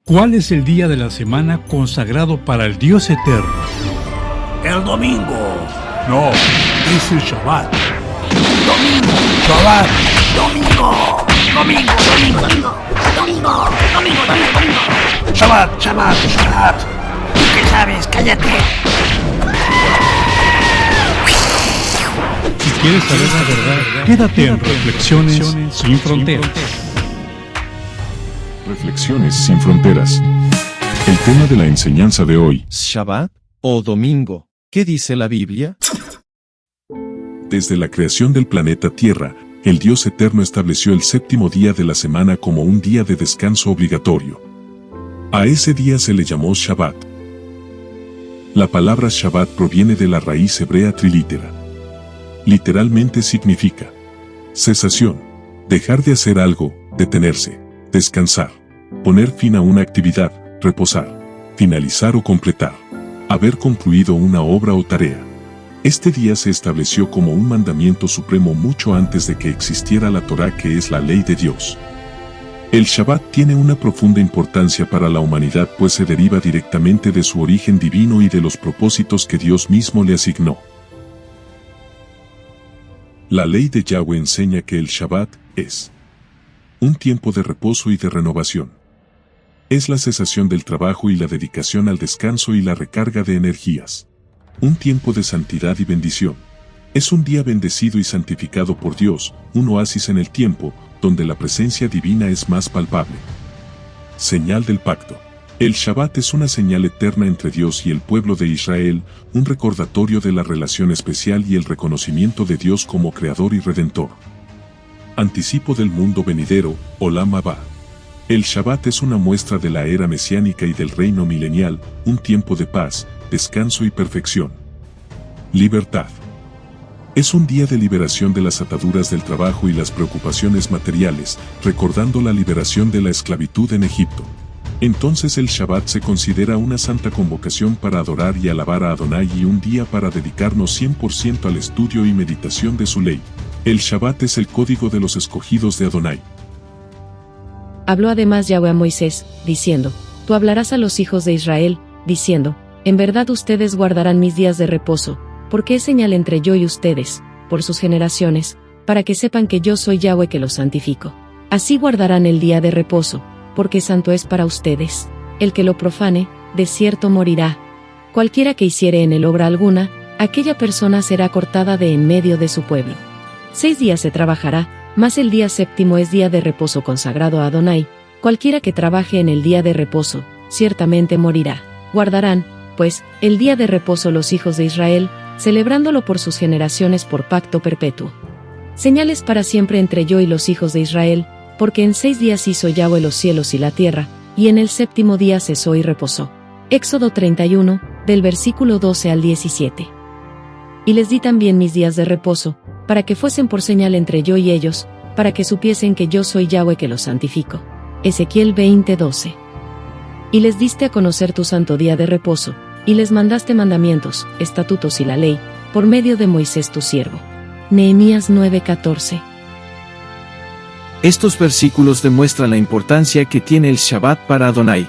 ¿Cuál es el día de la semana consagrado para el Dios eterno? El domingo. No, es el Shabbat. Domingo. Shabbat. Domingo. Domingo. Domingo. Domingo. Domingo. Domingo. Domingo. Domingo. Shabbat, Shabbat, Shabbat. ¿Tú qué sabes? Cállate. Si quieres saber la verdad, quédate en Reflexiones sin Fronteras. Reflexiones sin fronteras. El tema de la enseñanza de hoy. ¿Shabbat o domingo? ¿Qué dice la Biblia? Desde la creación del planeta Tierra, el Dios eterno estableció el séptimo día de la semana como un día de descanso obligatorio. A ese día se le llamó Shabbat. La palabra Shabbat proviene de la raíz hebrea trilítera. Literalmente significa cesación, dejar de hacer algo, detenerse, descansar, poner fin a una actividad, reposar, finalizar o completar, haber concluido una obra o tarea. Este día se estableció como un mandamiento supremo mucho antes de que existiera la Torá, que es la ley de Dios. El Shabbat tiene una profunda importancia para la humanidad, pues se deriva directamente de su origen divino y de los propósitos que Dios mismo le asignó. La ley de Yahweh enseña que el Shabbat es un tiempo de reposo y de renovación. Es la cesación del trabajo y la dedicación al descanso y la recarga de energías. Un tiempo de santidad y bendición. Es un día bendecido y santificado por Dios, un oasis en el tiempo, donde la presencia divina es más palpable. Señal del pacto. El Shabbat es una señal eterna entre Dios y el pueblo de Israel, un recordatorio de la relación especial y el reconocimiento de Dios como Creador y Redentor. Anticipo del mundo venidero, Olam Abba. El Shabbat es una muestra de la era mesiánica y del reino milenial, un tiempo de paz, descanso y perfección. Libertad. Es un día de liberación de las ataduras del trabajo y las preocupaciones materiales, recordando la liberación de la esclavitud en Egipto. Entonces el Shabbat se considera una santa convocación para adorar y alabar a Adonai y un día para dedicarnos 100% al estudio y meditación de su ley. El Shabbat es el código de los escogidos de Adonai. Habló además Yahweh a Moisés, diciendo: Tú hablarás a los hijos de Israel, diciendo: En verdad ustedes guardarán mis días de reposo, porque es señal entre yo y ustedes, por sus generaciones, para que sepan que yo soy Yahweh que los santifico. Así guardarán el día de reposo, porque santo es para ustedes. El que lo profane, de cierto morirá. Cualquiera que hiciere en él obra alguna, aquella persona será cortada de en medio de su pueblo. 6 días se trabajará, mas el día séptimo es día de reposo consagrado a Adonai. Cualquiera que trabaje en el día de reposo, ciertamente morirá. Guardarán, pues, el día de reposo los hijos de Israel, celebrándolo por sus generaciones por pacto perpetuo. Señales para siempre entre yo y los hijos de Israel, porque en 6 días hizo Yahweh los cielos y la tierra, y en el séptimo día cesó y reposó. Éxodo 31, del versículo 12 al 17. Y les di también mis días de reposo, para que fuesen por señal entre yo y ellos, para que supiesen que yo soy Yahweh que los santifico. Ezequiel 20:12. Y les diste a conocer tu santo día de reposo, y les mandaste mandamientos, estatutos y la ley, por medio de Moisés tu siervo. Nehemías 9:14. Estos versículos demuestran la importancia que tiene el Shabbat para Adonai.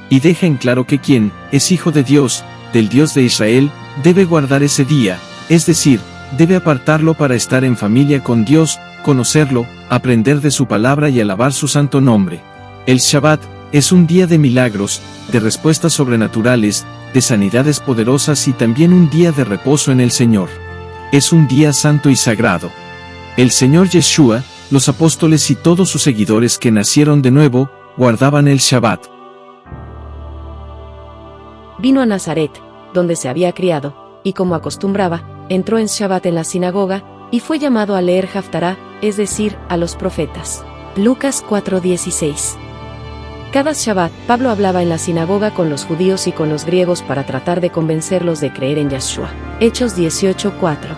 Y dejan claro que quien es hijo de Dios, del Dios de Israel, debe guardar ese día, es decir, debe apartarlo para estar en familia con Dios, conocerlo, aprender de su palabra y alabar su santo nombre. El Shabbat es un día de milagros, de respuestas sobrenaturales, de sanidades poderosas y también un día de reposo en el Señor. Es un día santo y sagrado. El Señor Yeshua, los apóstoles y todos sus seguidores que nacieron de nuevo, guardaban el Shabbat. Vino a Nazaret, donde se había criado, y como acostumbraba, entró en Shabbat en la sinagoga, y fue llamado a leer Haftará, es decir, a los profetas. Lucas 4:16. Cada Shabbat, Pablo hablaba en la sinagoga con los judíos y con los griegos para tratar de convencerlos de creer en Yahshua. Hechos 18:4.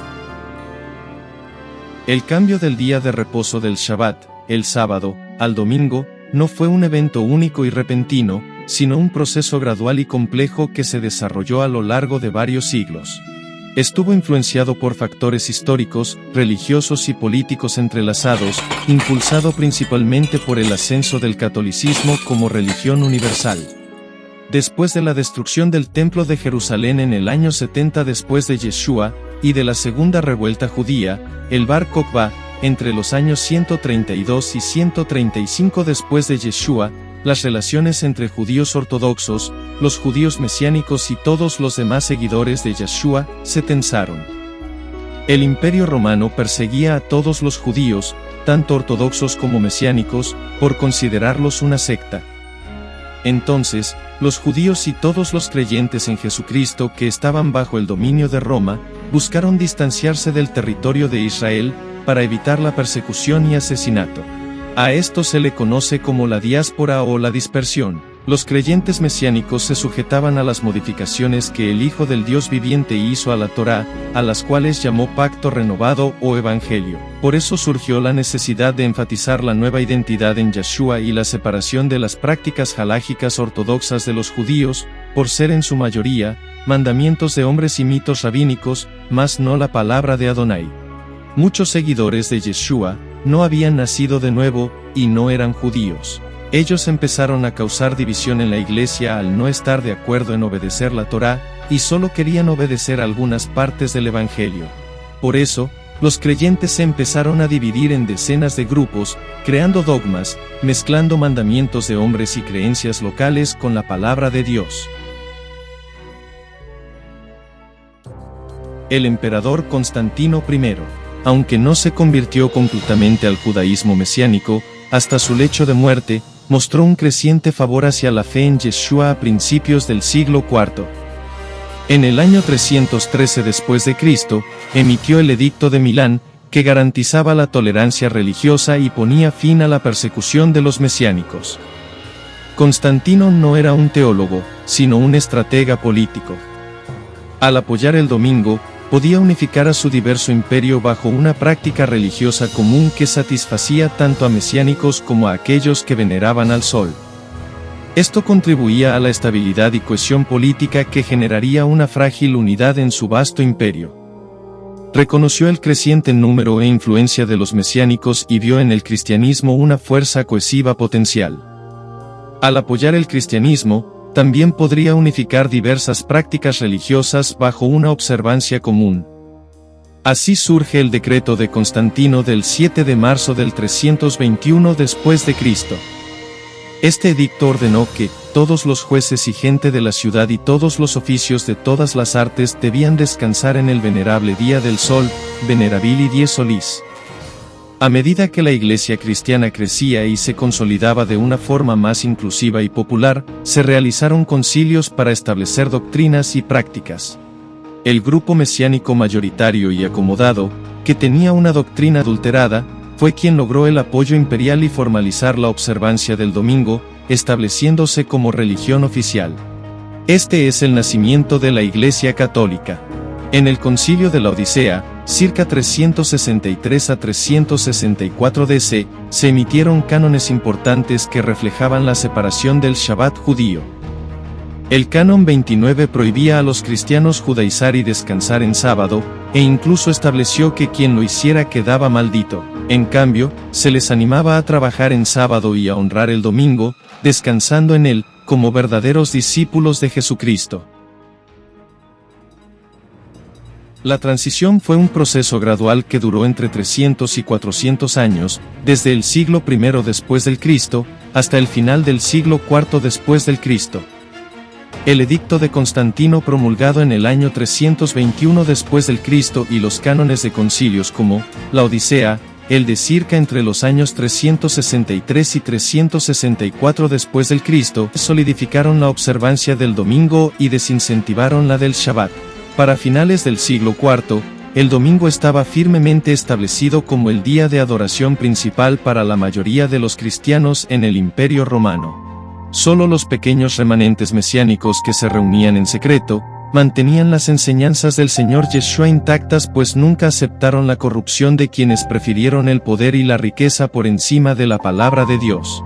El cambio del día de reposo del Shabbat, el sábado, al domingo, no fue un evento único y repentino, sino un proceso gradual y complejo que se desarrolló a lo largo de varios siglos. Estuvo influenciado por factores históricos, religiosos y políticos entrelazados, impulsado principalmente por el ascenso del catolicismo como religión universal. Después de la destrucción del Templo de Jerusalén en el año 70 después de Yeshua, y de la segunda revuelta judía, el Bar Kokhba, entre los años 132 y 135 después de Yeshua, las relaciones entre judíos ortodoxos, los judíos mesiánicos y todos los demás seguidores de Yeshua, se tensaron. El Imperio Romano perseguía a todos los judíos, tanto ortodoxos como mesiánicos, por considerarlos una secta. Entonces, los judíos y todos los creyentes en Jesucristo que estaban bajo el dominio de Roma, buscaron distanciarse del territorio de Israel, para evitar la persecución y asesinato. A esto se le conoce como la diáspora o la dispersión. Los creyentes mesiánicos se sujetaban a las modificaciones que el Hijo del Dios viviente hizo a la Torá, a las cuales llamó pacto renovado o evangelio. Por eso surgió la necesidad de enfatizar la nueva identidad en Yeshua y la separación de las prácticas halágicas ortodoxas de los judíos, por ser en su mayoría, mandamientos de hombres y mitos rabínicos, mas no la palabra de Adonai. Muchos seguidores de Yeshua no habían nacido de nuevo, y no eran judíos. Ellos empezaron a causar división en la iglesia al no estar de acuerdo en obedecer la Torá, y solo querían obedecer algunas partes del Evangelio. Por eso, los creyentes se empezaron a dividir en decenas de grupos, creando dogmas, mezclando mandamientos de hombres y creencias locales con la palabra de Dios. El emperador Constantino I, aunque no se convirtió completamente al judaísmo mesiánico, hasta su lecho de muerte, mostró un creciente favor hacia la fe en Yeshua a principios del siglo IV. En el año 313 después de Cristo, emitió el Edicto de Milán, que garantizaba la tolerancia religiosa y ponía fin a la persecución de los mesiánicos. Constantino no era un teólogo, sino un estratega político. Al apoyar el domingo, podía unificar a su diverso imperio bajo una práctica religiosa común que satisfacía tanto a mesiánicos como a aquellos que veneraban al sol. Esto contribuía a la estabilidad y cohesión política que generaría una frágil unidad en su vasto imperio. Reconoció el creciente número e influencia de los mesiánicos y vio en el cristianismo una fuerza cohesiva potencial. Al apoyar el cristianismo, también podría unificar diversas prácticas religiosas bajo una observancia común. Así surge el decreto de Constantino del 7 de marzo del 321 después de Cristo. Este edicto ordenó que todos los jueces y gente de la ciudad y todos los oficios de todas las artes debían descansar en el venerable día del sol, Venerabili die solis. A medida que la iglesia cristiana crecía y se consolidaba de una forma más inclusiva y popular, se realizaron concilios para establecer doctrinas y prácticas. El grupo mesiánico mayoritario y acomodado, que tenía una doctrina adulterada, fue quien logró el apoyo imperial y formalizar la observancia del domingo, estableciéndose como religión oficial. Este es el nacimiento de la Iglesia Católica. En el Concilio de la Odisea, circa 363 a 364 DC, se emitieron cánones importantes que reflejaban la separación del Shabbat judío. El Canon 29 prohibía a los cristianos judaizar y descansar en sábado, e incluso estableció que quien lo hiciera quedaba maldito. En cambio, se les animaba a trabajar en sábado y a honrar el domingo, descansando en él, como verdaderos discípulos de Jesucristo. La transición fue un proceso gradual que duró entre 300 y 400 años, desde el siglo I después del Cristo, hasta el final del siglo IV después del Cristo. El edicto de Constantino promulgado en el año 321 después del Cristo y los cánones de concilios como la Odisea, el de circa entre los años 363 y 364 después del Cristo, solidificaron la observancia del domingo y desincentivaron la del Shabbat. Para finales del siglo IV, el domingo estaba firmemente establecido como el día de adoración principal para la mayoría de los cristianos en el Imperio Romano. Solo los pequeños remanentes mesiánicos que se reunían en secreto, mantenían las enseñanzas del Señor Yeshua intactas, pues nunca aceptaron la corrupción de quienes prefirieron el poder y la riqueza por encima de la palabra de Dios.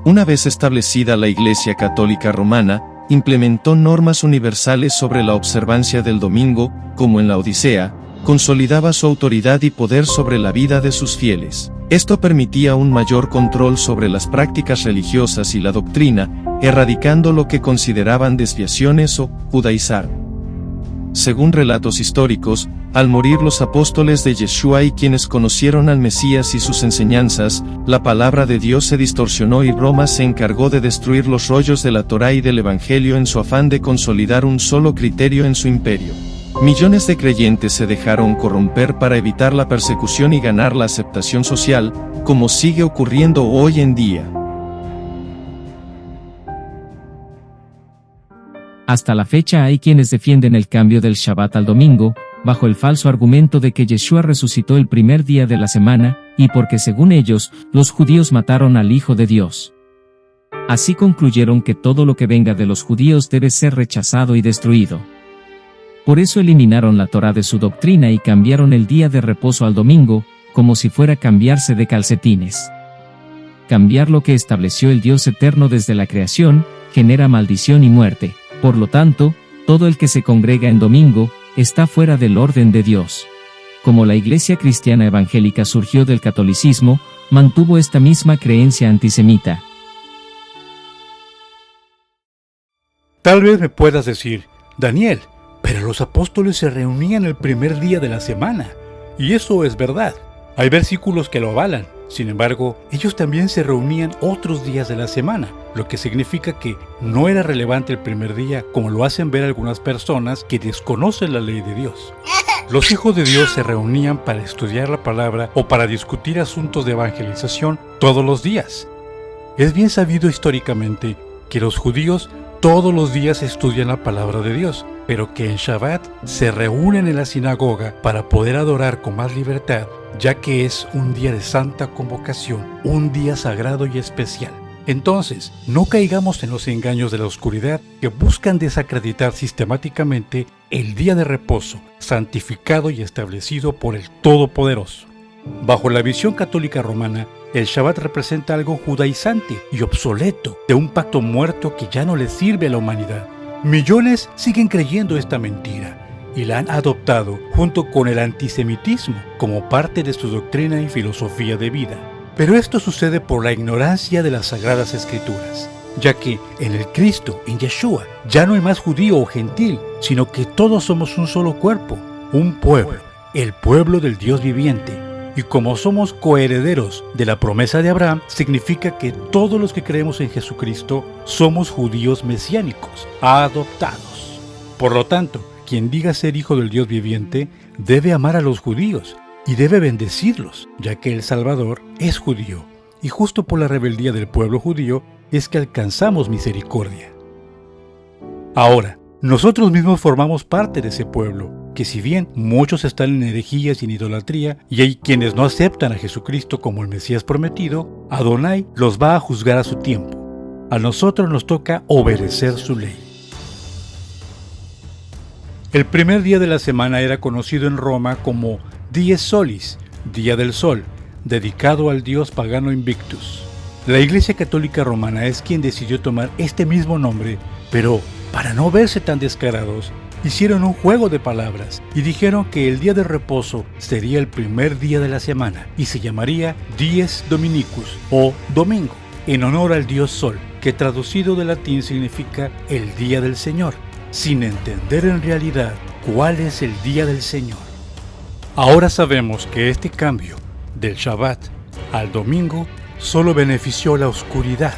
Una vez establecida la Iglesia Católica Romana, implementó normas universales sobre la observancia del domingo, como en la Odisea, consolidaba su autoridad y poder sobre la vida de sus fieles. Esto permitía un mayor control sobre las prácticas religiosas y la doctrina, erradicando lo que consideraban desviaciones o judaizar. Según relatos históricos, al morir los apóstoles de Yeshua y quienes conocieron al Mesías y sus enseñanzas, la palabra de Dios se distorsionó y Roma se encargó de destruir los rollos de la Torá y del Evangelio en su afán de consolidar un solo criterio en su imperio. Millones de creyentes se dejaron corromper para evitar la persecución y ganar la aceptación social, como sigue ocurriendo hoy en día. Hasta la fecha hay quienes defienden el cambio del Shabbat al domingo, bajo el falso argumento de que Yeshua resucitó el primer día de la semana, y porque según ellos, los judíos mataron al Hijo de Dios. Así concluyeron que todo lo que venga de los judíos debe ser rechazado y destruido. Por eso eliminaron la Torá de su doctrina y cambiaron el día de reposo al domingo, como si fuera cambiarse de calcetines. Cambiar lo que estableció el Dios eterno desde la creación, genera maldición y muerte. Por lo tanto, todo el que se congrega en domingo, está fuera del orden de Dios. Como la Iglesia cristiana evangélica surgió del catolicismo, mantuvo esta misma creencia antisemita. Tal vez me puedas decir, Daniel, pero los apóstoles se reunían el primer día de la semana. Y eso es verdad. Hay versículos que lo avalan. Sin embargo, ellos también se reunían otros días de la semana, lo que significa que no era relevante el primer día, como lo hacen ver algunas personas que desconocen la ley de Dios. Los hijos de Dios se reunían para estudiar la palabra o para discutir asuntos de evangelización todos los días. Es bien sabido históricamente que los judíos todos los días estudian la palabra de Dios, pero que en Shabbat se reúnen en la sinagoga para poder adorar con más libertad, ya que es un día de santa convocación, un día sagrado y especial. Entonces, no caigamos en los engaños de la oscuridad que buscan desacreditar sistemáticamente el día de reposo, santificado y establecido por el Todopoderoso. Bajo la visión católica romana, el Shabbat representa algo judaizante y obsoleto, de un pacto muerto que ya no le sirve a la humanidad. Millones siguen creyendo esta mentira y la han adoptado junto con el antisemitismo como parte de su doctrina y filosofía de vida. Pero esto sucede por la ignorancia de las Sagradas Escrituras, ya que en el Cristo, en Yeshua, ya no hay más judío o gentil, sino que todos somos un solo cuerpo, un pueblo, el pueblo del Dios viviente. Y como somos coherederos de la promesa de Abraham, significa que todos los que creemos en Jesucristo somos judíos mesiánicos, adoptados. Por lo tanto, quien diga ser hijo del Dios viviente debe amar a los judíos y debe bendecirlos, ya que el Salvador es judío. Y justo por la rebeldía del pueblo judío es que alcanzamos misericordia. Ahora, nosotros mismos formamos parte de ese pueblo, que si bien muchos están en herejías y en idolatría, y hay quienes no aceptan a Jesucristo como el Mesías prometido, Adonai los va a juzgar a su tiempo. A nosotros nos toca obedecer su ley. El primer día de la semana era conocido en Roma como Dies Solis, Día del Sol, dedicado al dios pagano Invictus. La Iglesia Católica Romana es quien decidió tomar este mismo nombre, pero para no verse tan descarados, hicieron un juego de palabras y dijeron que el día de reposo sería el primer día de la semana y se llamaría Dies Dominicus o domingo, en honor al dios Sol, que traducido del latín significa el día del Señor, sin entender en realidad cuál es el día del Señor. Ahora sabemos que este cambio del Shabbat al domingo solo benefició a la oscuridad,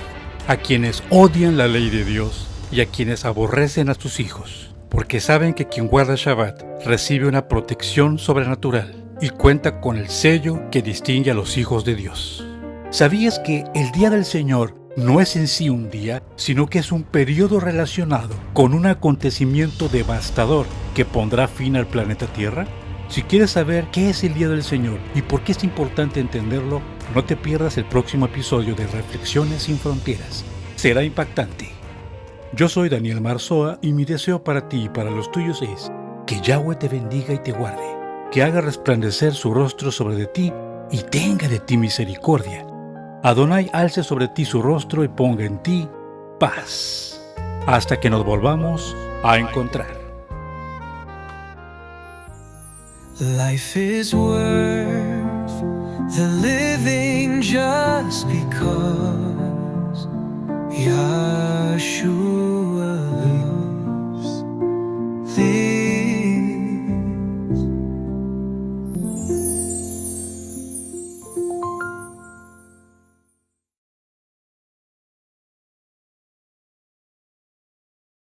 a quienes odian la ley de Dios y a quienes aborrecen a sus hijos, porque saben que quien guarda Shabbat recibe una protección sobrenatural y cuenta con el sello que distingue a los hijos de Dios. ¿Sabías que el día del Señor no es en sí un día, sino que es un periodo relacionado con un acontecimiento devastador que pondrá fin al planeta Tierra? Si quieres saber qué es el Día del Señor y por qué es importante entenderlo, no te pierdas el próximo episodio de Reflexiones sin Fronteras. Será impactante. Yo soy Daniel Marzoa y mi deseo para ti y para los tuyos es que Yahweh te bendiga y te guarde, que haga resplandecer su rostro sobre de ti y tenga de ti misericordia. Adonai alce sobre ti su rostro y ponga en ti paz. hasta que nos volvamos a encontrar. Life is worth the living just because Yeshua lives.